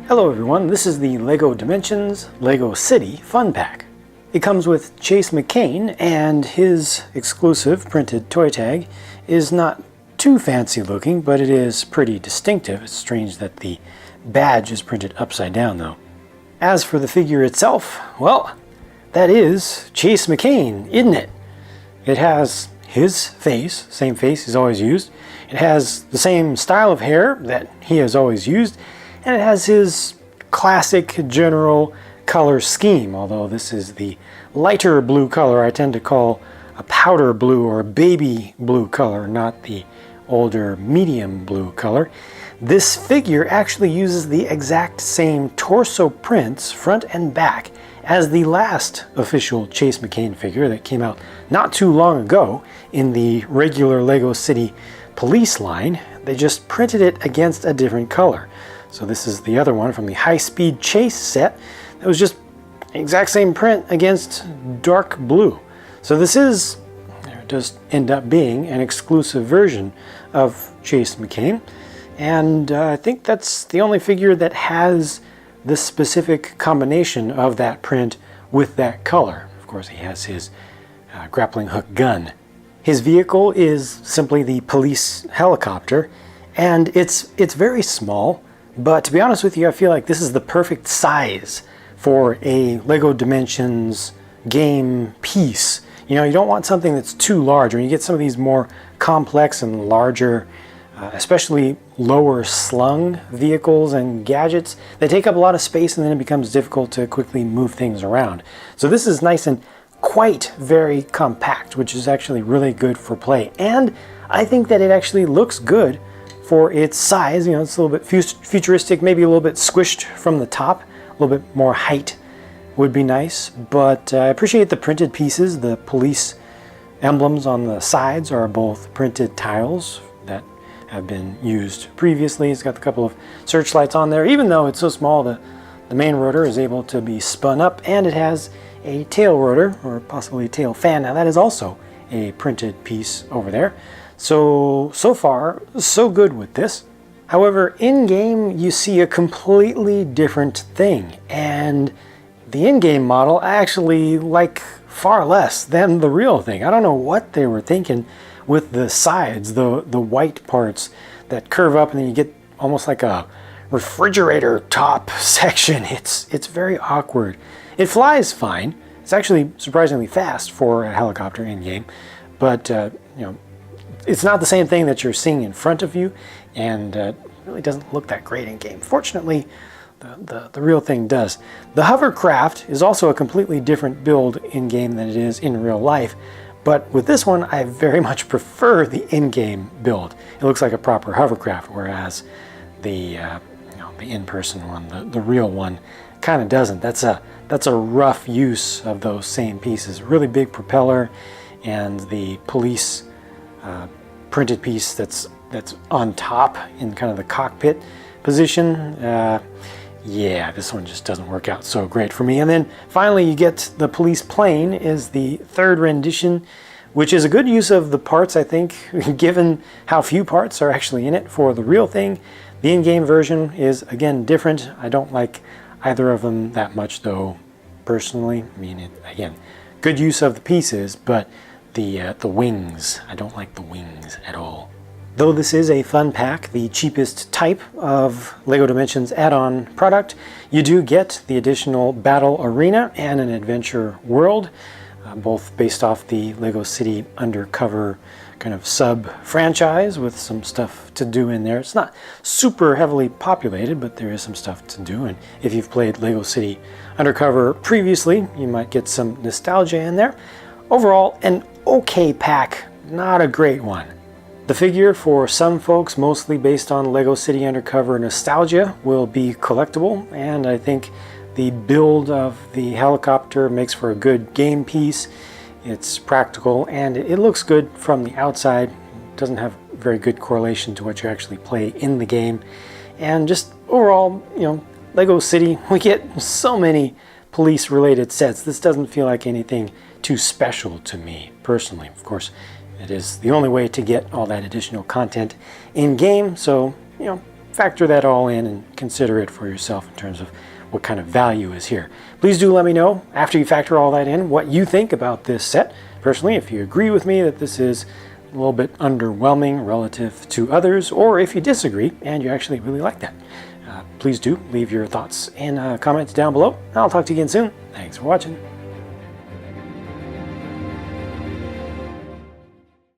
Hello everyone, this is the LEGO Dimensions LEGO City Fun Pack. It comes with Chase McCain, and his exclusive printed toy tag is not too fancy looking, but it is pretty distinctive. It's strange that the badge is printed upside down though. As for the figure itself, well, that is Chase McCain, isn't it? It has his face, same face he's always used. It has the same style of hair that he has always used, and it has his classic general color scheme, although this is the lighter blue color I tend to call a powder blue or a baby blue color, not the older medium blue color. This figure actually uses the exact same torso prints, front and back, as the last official Chase McCain figure that came out not too long ago in the regular LEGO City Police line. They just printed it against a different color. So this is the other one from the High Speed Chase set. That was just the exact same print against dark blue. So this is, it does end up being an exclusive version of Chase McCain. And I think that's the only figure that has this specific combination of that print with that color. Of course, he has his grappling hook gun. His vehicle is simply the police helicopter, and it's very small. But to be honest with you, I feel like this is the perfect size for a LEGO Dimensions game piece. You know, you don't want something that's too large. When you get some of these more complex and larger, especially lower slung vehicles and gadgets, they take up a lot of space and then it becomes difficult to quickly move things around. So this is nice and quite very compact, which is actually really good for play. And I think that it actually looks good for its size. You know, it's a little bit futuristic, maybe a little bit squished from the top. A little bit more height would be nice, but I appreciate the printed pieces. The police emblems on the sides are both printed tiles that have been used previously. It's got a couple of searchlights on there. Even though it's so small, the main rotor is able to be spun up, and it has a tail rotor, or possibly a tail fan. Now that is also a printed piece over there. So far, so good with this. However, in-game you see a completely different thing, and the in-game model I actually like far less than the real thing. I don't know what they were thinking with the sides, the white parts that curve up, and then you get almost like a refrigerator top section. It's very awkward. It flies fine. It's actually surprisingly fast for a helicopter in-game, but you know, it's not the same thing that you're seeing in front of you, and really doesn't look that great in game. Fortunately, the real thing does. The hovercraft is also a completely different build in game than it is in real life, but with this one I very much prefer the in-game build. It looks like a proper hovercraft, whereas the you know, the in-person one, the real one, kind of doesn't. That's a rough use of those same pieces. Really big propeller, and the police printed piece that's on top in kind of the cockpit position. Yeah, this one just doesn't work out so great for me. And then finally you get the police plane is the third rendition, which is a good use of the parts, I think, given how few parts are actually in it for the real thing. The in-game version is, again, different. I don't like either of them that much, though, personally. I mean, again, good use of the pieces, but the wings, I don't like the wings at all. Though this is a fun pack, the cheapest type of LEGO Dimensions add-on product, you do get the additional battle arena and an adventure world, both based off the LEGO City Undercover kind of sub-franchise with some stuff to do in there. It's not super heavily populated, but there is some stuff to do, and if you've played LEGO City Undercover previously, you might get some nostalgia in there. Overall, an okay pack, not a great one. The figure, for some folks, mostly based on LEGO City Undercover nostalgia, will be collectible, and I think the build of the helicopter makes for a good game piece. It's practical, and it looks good from the outside. It doesn't have very good correlation to what you actually play in the game. And just overall, you know, LEGO City, we get so many police-related sets. This doesn't feel like anything too special to me, personally. Of course, it is the only way to get all that additional content in game, so, you know, factor that all in and consider it for yourself in terms of what kind of value is here. Please do let me know, after you factor all that in, what you think about this set. Personally, if you agree with me that this is a little bit underwhelming relative to others, or if you disagree and you actually really like that. Please do leave your thoughts in comments down below. I'll talk to you again soon. Thanks for watching.